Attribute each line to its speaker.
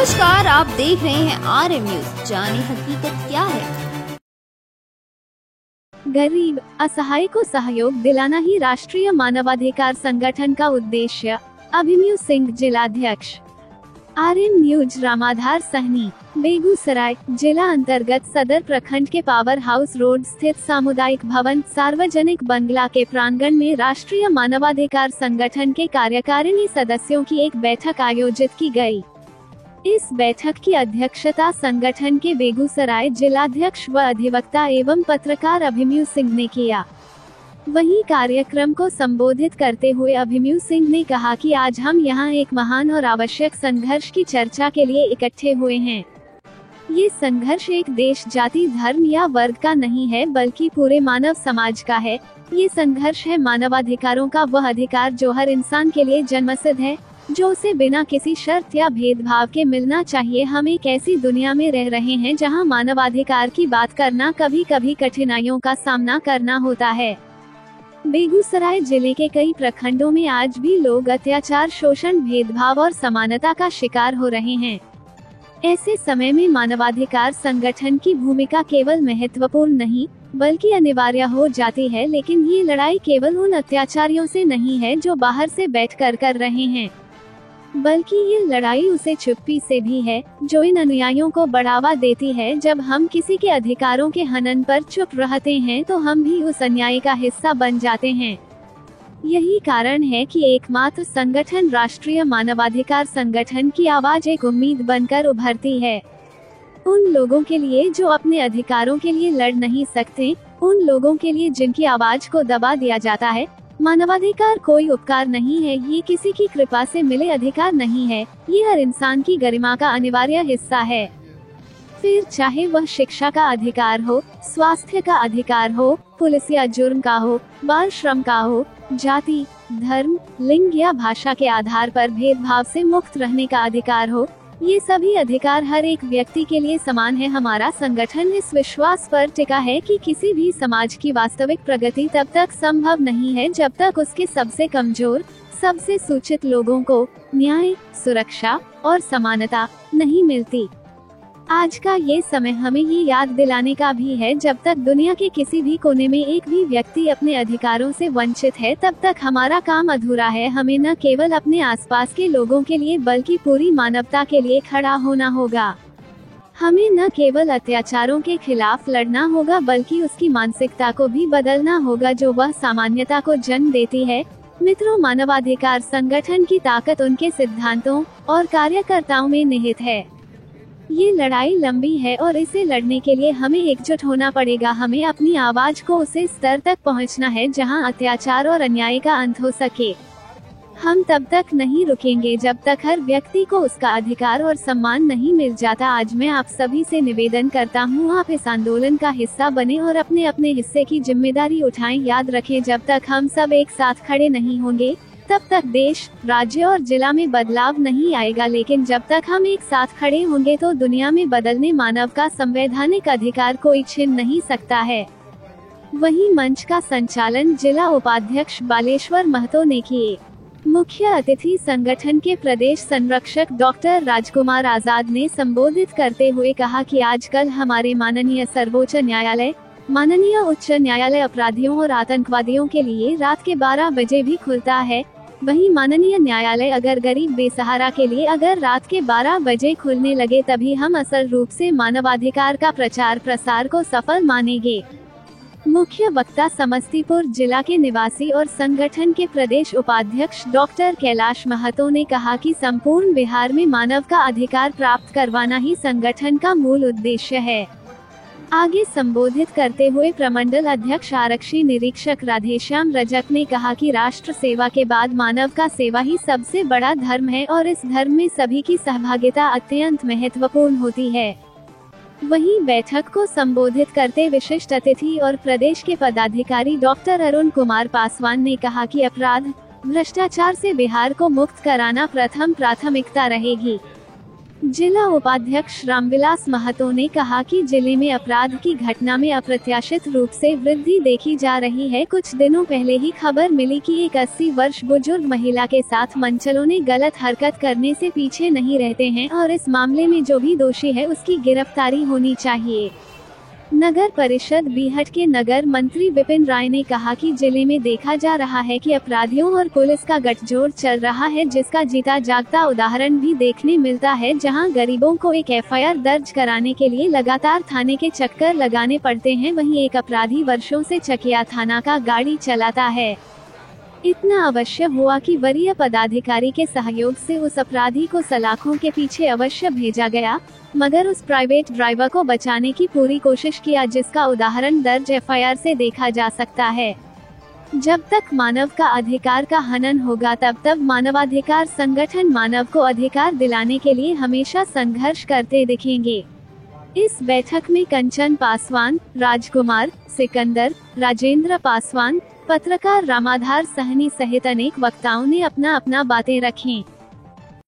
Speaker 1: नमस्कार, आप देख रहे हैं RM न्यूज। जाने हकीकत क्या है।
Speaker 2: गरीब असहाय को सहयोग दिलाना ही राष्ट्रीय मानवाधिकार संगठन का उद्देश्य। अभिमन्यु सिंह, जिलाध्यक्ष, RM न्यूज, रामाधार सहनी। बेगूसराय जिला अंतर्गत सदर प्रखंड के पावर हाउस रोड स्थित सामुदायिक भवन सार्वजनिक बंगला के प्रांगण में राष्ट्रीय मानवाधिकार संगठन के कार्यकारिणी सदस्यों की एक बैठक आयोजित की गई। इस बैठक की अध्यक्षता संगठन के बेगूसराय जिलाध्यक्ष व अधिवक्ता एवं पत्रकार अभिमन्यु सिंह ने किया। वहीं कार्यक्रम को संबोधित करते हुए अभिमन्यु सिंह ने कहा कि आज हम यहां एक महान और आवश्यक संघर्ष की चर्चा के लिए इकट्ठे हुए हैं। ये संघर्ष एक देश, जाति, धर्म या वर्ग का नहीं है, बल्कि पूरे मानव समाज का है। ये संघर्ष है मानवाधिकारों का, वह अधिकार जो हर इंसान के लिए जन्मसिद्ध है, जो उसे बिना किसी शर्त या भेदभाव के मिलना चाहिए। हम एक ऐसी दुनिया में रह रहे हैं जहां मानवाधिकार की बात करना कभी कभी कठिनाइयों का सामना करना होता है। बेगूसराय जिले के कई प्रखंडों में आज भी लोग अत्याचार, शोषण, भेदभाव और समानता का शिकार हो रहे हैं। ऐसे समय में मानवाधिकार संगठन की भूमिका केवल महत्वपूर्ण नहीं बल्कि अनिवार्य हो जाती है। लेकिन ये लड़ाई केवल उन अत्याचारियों से नहीं है जो बाहर से बैठकर कर रहे हैं, बल्कि ये लड़ाई उसे चुप्पी से भी है जो इन अनुयायियों को बढ़ावा देती है। जब हम किसी के अधिकारों के हनन पर चुप रहते हैं तो हम भी उस अन्याय का हिस्सा बन जाते हैं। यही कारण है कि एकमात्र संगठन राष्ट्रीय मानवाधिकार संगठन की आवाज एक उम्मीद बनकर उभरती है। उन लोगों के लिए जो अपने अधिकारों के लिए लड़ नहीं सकते, उन लोगों के लिए जिनकी आवाज को दबा दिया जाता है। मानवाधिकार कोई उपकार नहीं है, ये किसी की कृपा से मिले अधिकार नहीं है, ये हर इंसान की गरिमा का अनिवार्य हिस्सा है। फिर चाहे वह शिक्षा का अधिकार हो, स्वास्थ्य का अधिकार हो, पुलिस या जुर्म का हो, बाल श्रम का हो, जाति, धर्म, लिंग या भाषा के आधार पर भेदभाव से मुक्त रहने का अधिकार हो, ये सभी अधिकार हर एक व्यक्ति के लिए समान है। हमारा संगठन इस विश्वास पर टिका है कि किसी भी समाज की वास्तविक प्रगति तब तक संभव नहीं है जब तक उसके सबसे कमजोर, सबसे सूचित लोगों को न्याय, सुरक्षा और समानता नहीं मिलती। आज का ये समय हमें ये याद दिलाने का भी है, जब तक दुनिया के किसी भी कोने में एक भी व्यक्ति अपने अधिकारों से वंचित है, तब तक हमारा काम अधूरा है। हमें न केवल अपने आसपास के लोगों के लिए बल्कि पूरी मानवता के लिए खड़ा होना होगा। हमें न केवल अत्याचारों के खिलाफ लड़ना होगा बल्कि उसकी मानसिकता को भी बदलना होगा जो वह सामान्यता को जन्म देती है। मित्रों, मानवाधिकार संगठन की ताकत उनके सिद्धांतों और कार्यकर्ताओं में निहित है। ये लड़ाई लंबी है और इसे लड़ने के लिए हमें एकजुट होना पड़ेगा। हमें अपनी आवाज को उसे स्तर तक पहुंचना है जहां अत्याचार और अन्याय का अंत हो सके। हम तब तक नहीं रुकेंगे जब तक हर व्यक्ति को उसका अधिकार और सम्मान नहीं मिल जाता। आज मैं आप सभी से निवेदन करता हूं, आप इस आंदोलन का हिस्सा बने और अपने अपने हिस्से की जिम्मेदारी उठाएं। याद रखें, जब तक हम सब एक साथ खड़े नहीं होंगे तब तक देश, राज्य और जिला में बदलाव नहीं आएगा। लेकिन जब तक हम एक साथ खड़े होंगे तो दुनिया में बदलने मानव का संवैधानिक अधिकार कोई छीन नहीं सकता है। वहीं मंच का संचालन जिला उपाध्यक्ष बालेश्वर महतो ने किए। मुख्य अतिथि संगठन के प्रदेश संरक्षक डॉक्टर राजकुमार आजाद ने संबोधित करते हुए कहा कि आजकल हमारे माननीय सर्वोच्च न्यायालय, माननीय उच्च न्यायालय अपराधियों और आतंकवादियों के लिए रात के 12 बजे भी खुलता है। वहीं माननीय न्यायालय अगर गरीब बेसहारा के लिए अगर रात के 12 बजे खुलने लगे तभी हम असल रूप से मानवाधिकार का प्रचार प्रसार को सफल मानेंगे। मुख्य वक्ता समस्तीपुर जिला के निवासी और संगठन के प्रदेश उपाध्यक्ष डॉक्टर कैलाश महतो ने कहा कि संपूर्ण बिहार में मानव का अधिकार प्राप्त करवाना ही संगठन का मूल उद्देश्य है। आगे संबोधित करते हुए प्रमंडल अध्यक्ष आरक्षी निरीक्षक राधेश्याम रजक ने कहा कि राष्ट्र सेवा के बाद मानव का सेवा ही सबसे बड़ा धर्म है और इस धर्म में सभी की सहभागिता अत्यंत महत्वपूर्ण होती है। वहीं बैठक को संबोधित करते विशिष्ट अतिथि और प्रदेश के पदाधिकारी डॉक्टर अरुण कुमार पासवान ने कहा कि अपराध, भ्रष्टाचार से बिहार को मुक्त कराना प्रथम प्राथमिकता रहेगी। जिला उपाध्यक्ष रामविलास महतो ने कहा कि जिले में अपराध की घटना में अप्रत्याशित रूप से वृद्धि देखी जा रही है। कुछ दिनों पहले ही खबर मिली कि एक 80 वर्ष बुजुर्ग महिला के साथ मनचलों ने गलत हरकत करने से पीछे नहीं रहते हैं और इस मामले में जो भी दोषी है उसकी गिरफ्तारी होनी चाहिए। नगर परिषद बीहट के नगर मंत्री विपिन राय ने कहा कि जिले में देखा जा रहा है कि अपराधियों और पुलिस का गठजोड़ चल रहा है, जिसका जीता जागता उदाहरण भी देखने मिलता है, जहां गरीबों को एक एफआईआर दर्ज कराने के लिए लगातार थाने के चक्कर लगाने पड़ते हैं, वहीं एक अपराधी वर्षों से चकिया थाना का गाड़ी चलाता है। इतना अवश्य हुआ कि वरीय पदाधिकारी के सहयोग से उस अपराधी को सलाखों के पीछे अवश्य भेजा गया, मगर उस प्राइवेट ड्राइवर को बचाने की पूरी कोशिश किया, जिसका उदाहरण दर्ज एफआईआर से देखा जा सकता है। जब तक मानव का अधिकार का हनन होगा तब तक मानवाधिकार संगठन मानव को अधिकार दिलाने के लिए हमेशा संघर्ष करते दिखेंगे। इस बैठक में कंचन पासवान, राजकुमार, सिकंदर, राजेंद्र पासवान, पत्रकार रामाधार सहनी सहित अनेक वक्ताओं ने अपना बातें रखीं।